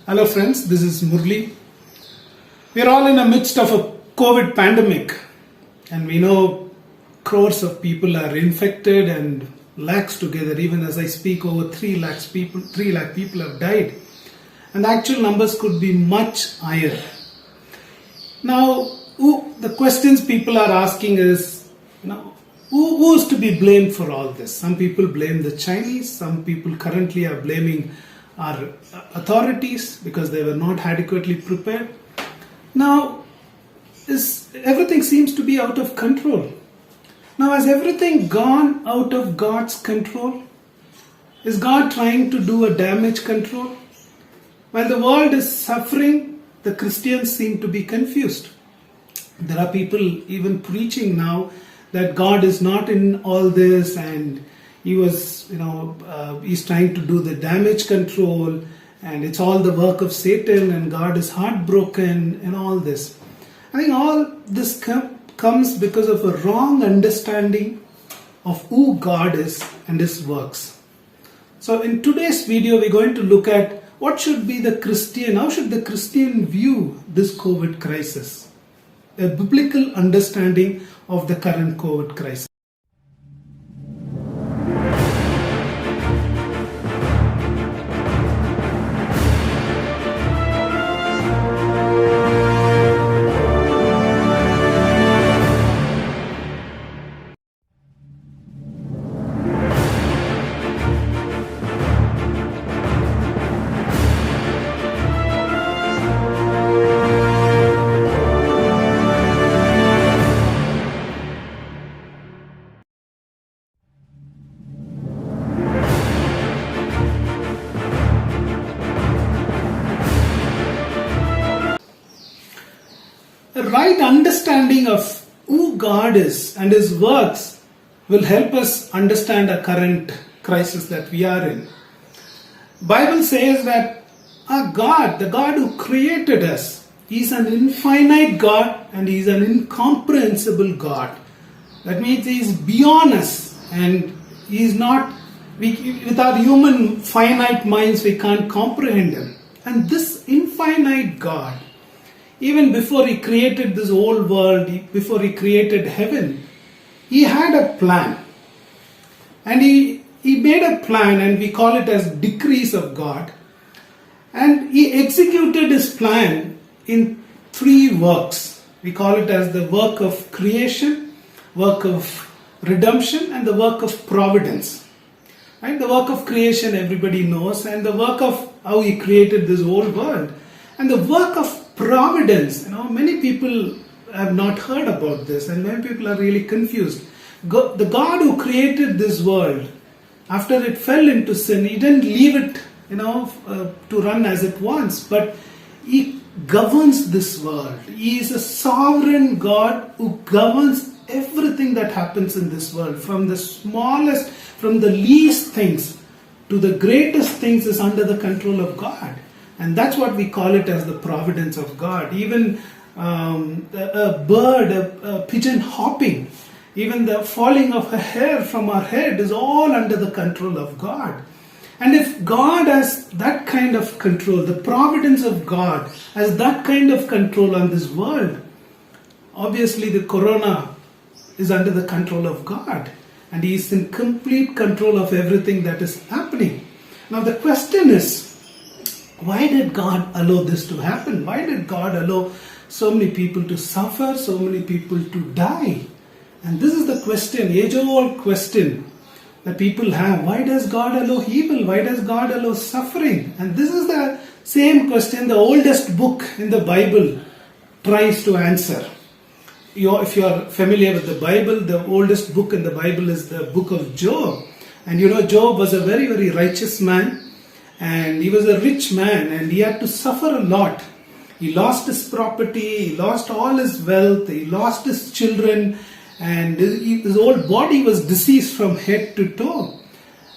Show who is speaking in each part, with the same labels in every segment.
Speaker 1: Hello friends, this is Murli. We are all in the midst of a COVID pandemic and we know crores of people are infected and lakhs together. Even as I speak, over 3 lakh people have died, and the actual numbers could be much higher. Now, the questions people are asking is, who is to be blamed for all this? Some people blame the Chinese, some people currently are blaming our authorities because they were not adequately prepared. Now, everything seems to be out of control. Now, has everything gone out of God's control? Is God trying to do a damage control? While the world is suffering, the Christians seem to be confused. There are people even preaching now that God is not in all this and he's trying to do the damage control and it's all the work of Satan and God is heartbroken and all this. I think all this comes because of a wrong understanding of who God is and His works. So in today's video, we're going to look at how should the Christian view this COVID crisis? A biblical understanding of the current COVID crisis. A right understanding of who God is and His works will help us understand the current crisis that we are in. Bible says that our God, the God who created us, He is an infinite God and He is an incomprehensible God. That means He is beyond us and He is not, with our human finite minds we can't comprehend Him. And this infinite God, even before He created this whole world, before He created heaven, He had a plan. And He made a plan, and we call it as decrees of God. And He executed His plan in 3 works. We call it as the work of creation, work of redemption, and the work of providence. Right? The work of creation everybody knows, and the work of how He created this whole world. And the work of providence, many people have not heard about this and many people are really confused. The God who created this world, after it fell into sin, He didn't leave it, to run as it wants, but He governs this world. He is a sovereign God who governs everything that happens in this world, from the smallest, from the least things to the greatest things is under the control of God. And that's what we call it as the providence of God. Even a bird, a pigeon hopping, even the falling of a hair from our head is all under the control of God. And if God has that kind of control, the providence of God has that kind of control on this world, obviously the corona is under the control of God. And He is in complete control of everything that is happening. Now the question is, why did God allow this to happen? Why did God allow so many people to suffer, so many people to die? And this is the question, age-old question that people have. Why does God allow evil? Why does God allow suffering? And this is the same question the oldest book in the Bible tries to answer. If you are familiar with the Bible, the oldest book in the Bible is the book of Job. And Job was a very, very righteous man. And he was a rich man and he had to suffer a lot. He lost his property, he lost all his wealth, he lost his children, and his whole body was diseased from head to toe.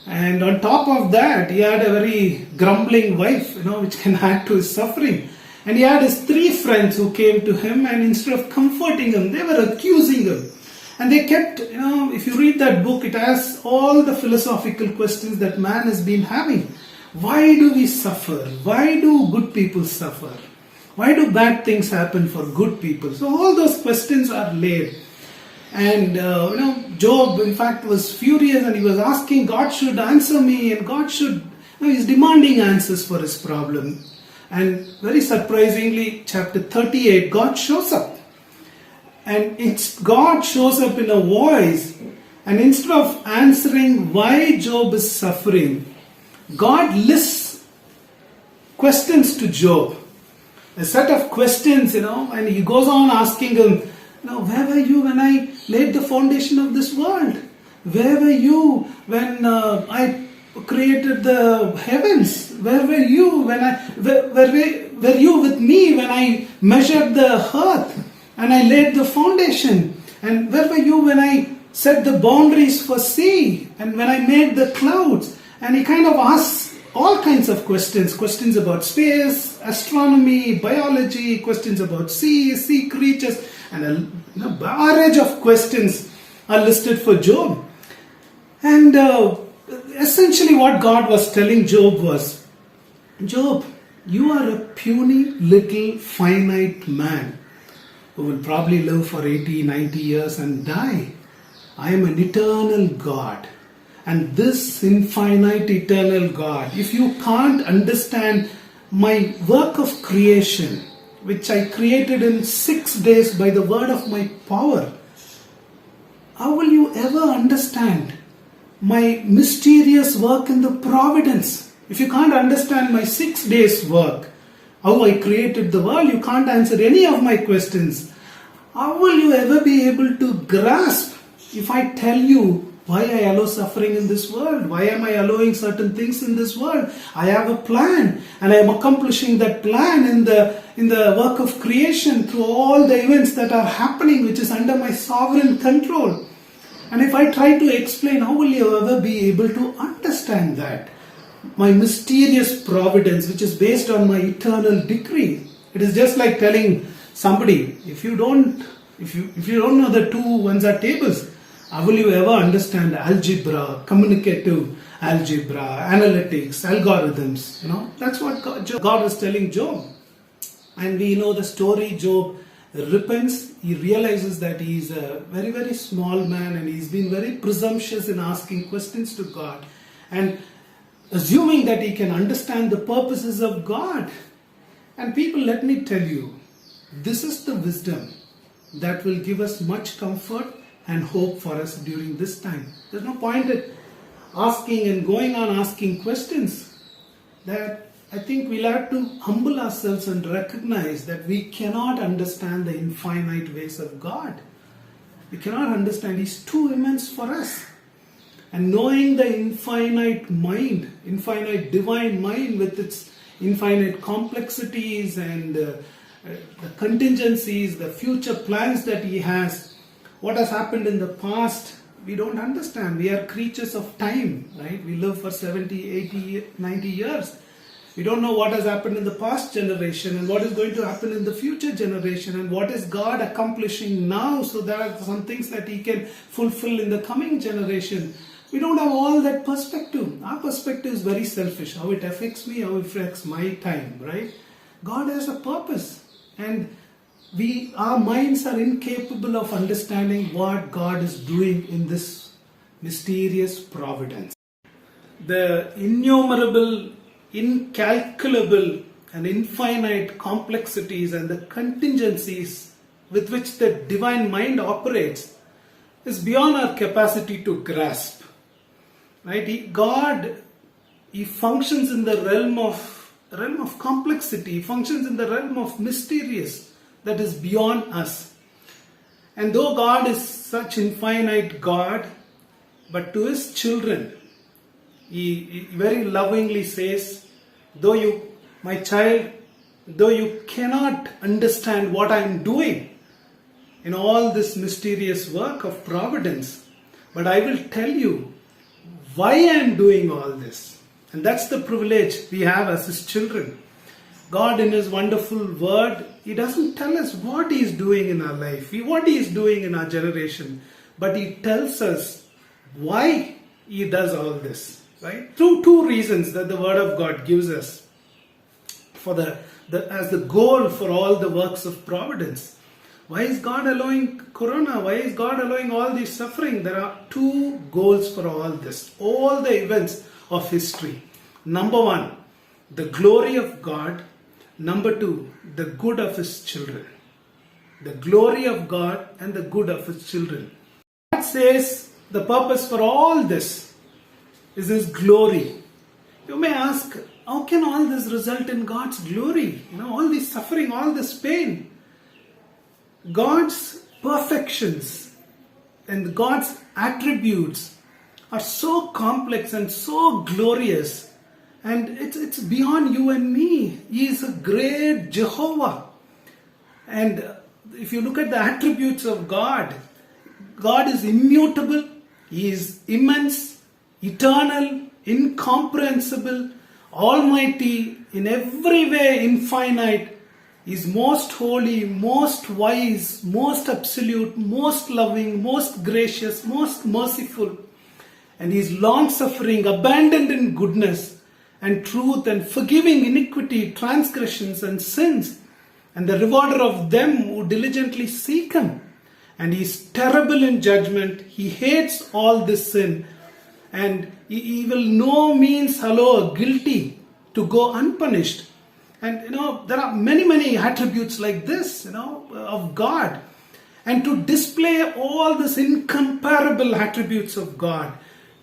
Speaker 1: And on top of that, he had a very grumbling wife, which can add to his suffering. And he had his 3 friends who came to him, and instead of comforting him, they were accusing him. And they kept, if you read that book, it has all the philosophical questions that man has been having. Why do we suffer? Why do good people suffer? Why do bad things happen for good people? So all those questions are laid. And Job in fact was furious, and he was asking God should answer me, and God should, he's demanding answers for his problem. And very surprisingly, chapter 38, God shows up. And God shows up in a voice, and instead of answering why Job is suffering, God lists questions to Job. A set of questions, and he goes on asking him, where were you when I laid the foundation of this world? Where were you when I created the heavens? Where were you when were you with me when I measured the earth and I laid the foundation? And where were you when I set the boundaries for sea and when I made the clouds? And he kind of asks all kinds of questions about space, astronomy, biology, questions about sea creatures, and a barrage of questions are listed for Job. And essentially what God was telling Job was, Job, you are a puny little finite man who will probably live for 80, 90 years and die. I am an eternal God. And this infinite eternal God, if you can't understand my work of creation, which I created in 6 days by the word of my power, how will you ever understand my mysterious work in the providence? If you can't understand my 6 days work, how I created the world, you can't answer any of my questions. How will you ever be able to grasp if I tell you why I allow suffering in this world? Why am I allowing certain things in this world? I have a plan, and I am accomplishing that plan in the work of creation through all the events that are happening, which is under my sovereign control. And if I try to explain, how will you ever be able to understand that? My mysterious providence, which is based on my eternal decree. It is just like telling somebody, if you don't know the 2 ones are tables, how will you ever understand algebra, communicative algebra, analytics, algorithms? That's what God was telling Job. And we know the story. Job repents. He realizes that he is a very, very small man, and he's been very presumptuous in asking questions to God and assuming that he can understand the purposes of God. And people, let me tell you, this is the wisdom that will give us much comfort and hope for us during this time. There's no point in asking and going on asking questions. That I think we'll have to humble ourselves and recognize that we cannot understand the infinite ways of God. We cannot understand. He's too immense for us. And knowing the infinite mind, infinite divine mind with its infinite complexities and the contingencies, the future plans that He has, what has happened in the past, we don't understand. We are creatures of time, right? We live for 70, 80, 90 years. We don't know what has happened in the past generation and what is going to happen in the future generation and what is God accomplishing now, so there are some things that He can fulfill in the coming generation. We don't have all that perspective. Our perspective is very selfish. How it affects me, how it affects my time, right? God has a purpose, and our minds are incapable of understanding what God is doing in this mysterious providence. The innumerable, incalculable and infinite complexities and the contingencies with which the divine mind operates is beyond our capacity to grasp. Right? God functions in the realm of complexity. He functions in the realm of mysterious that is beyond us. And though God is such infinite God, but to His children, He very lovingly says, my child, though you cannot understand what I am doing in all this mysterious work of providence, but I will tell you why I am doing all this. And that's the privilege we have as His children. God in His wonderful word, He doesn't tell us what He is doing in our life, what He is doing in our generation, but He tells us why He does all this. right? Through two reasons that the Word of God gives us for as the goal for all the works of providence. Why is God allowing corona? Why is God allowing all this suffering? There are two goals for all this, all the events of history. Number one, the glory of God. Number two, the good of His children. The glory of God and the good of His children. God says the purpose for all this is His glory. You may ask, how can all this result in God's glory? All this suffering, all this pain. God's perfections and God's attributes are so complex and so glorious, and it's beyond you and me. He is a great Jehovah. And if you look at the attributes of God, God is immutable, He is immense, eternal, incomprehensible, almighty, in every way infinite. He is most holy, most wise, most absolute, most loving, most gracious, most merciful. And He is long-suffering, abundant in goodness and truth, and forgiving iniquity, transgressions and sins, and the rewarder of them who diligently seek Him. And He is terrible in judgment. He hates all this sin, and He will no means allow a guilty to go unpunished. And there are many attributes like this, of God. And to display all these incomparable attributes of God,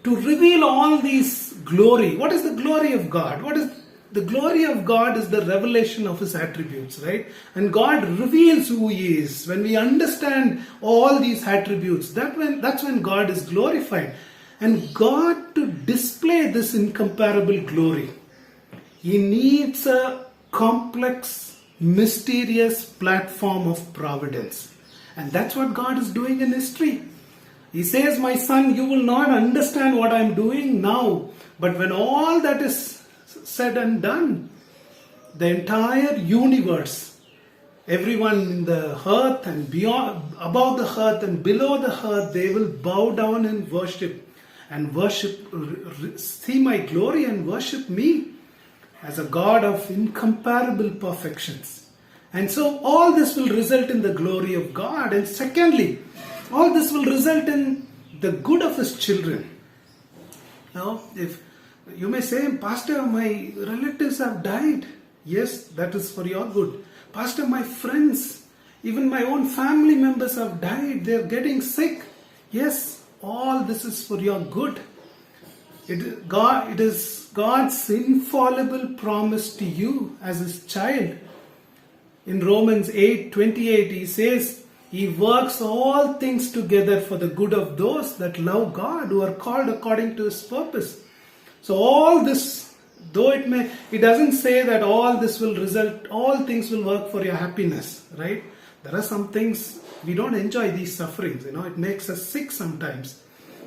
Speaker 1: to reveal all these glory. What is the glory of God? The glory of God is the revelation of His attributes, right? And God reveals who He is. When we understand all these attributes, that's when God is glorified. And God, to display this incomparable glory, He needs a complex, mysterious platform of providence. And that's what God is doing in history. He says, my son, you will not understand what I'm doing now, but when all that is said and done, the entire universe, everyone in the earth and beyond, above the earth and below the earth, they will bow down and worship, see my glory and worship me as a God of incomparable perfections. And so all this will result in the glory of God. And secondly, all this will result in the good of His children. If you may say, Pastor, my relatives have died. Yes, that is for your good. Pastor, my friends, even my own family members have died. They are getting sick. Yes, all this is for your good. It is God's infallible promise to you as His child. In Romans 8:28, He says, He works all things together for the good of those that love God, who are called according to His purpose. So all this, though it doesn't say that all this will result, all things will work for your happiness, right? There are some things, we don't enjoy these sufferings, it makes us sick sometimes.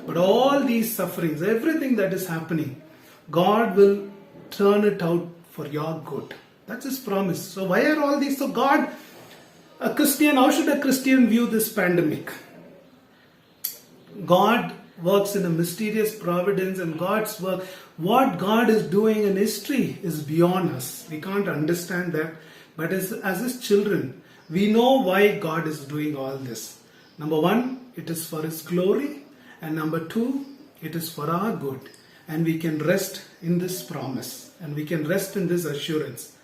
Speaker 1: But all these sufferings, everything that is happening, God will turn it out for your good. That's His promise. So why are all these? So God, how should a Christian view this pandemic? God works in a mysterious providence, and God's work, what God is doing in history is beyond us. We can't understand that. But as His children, we know why God is doing all this. Number one, it is for His glory. And number two, it is for our good. And we can rest in this promise. And we can rest in this assurance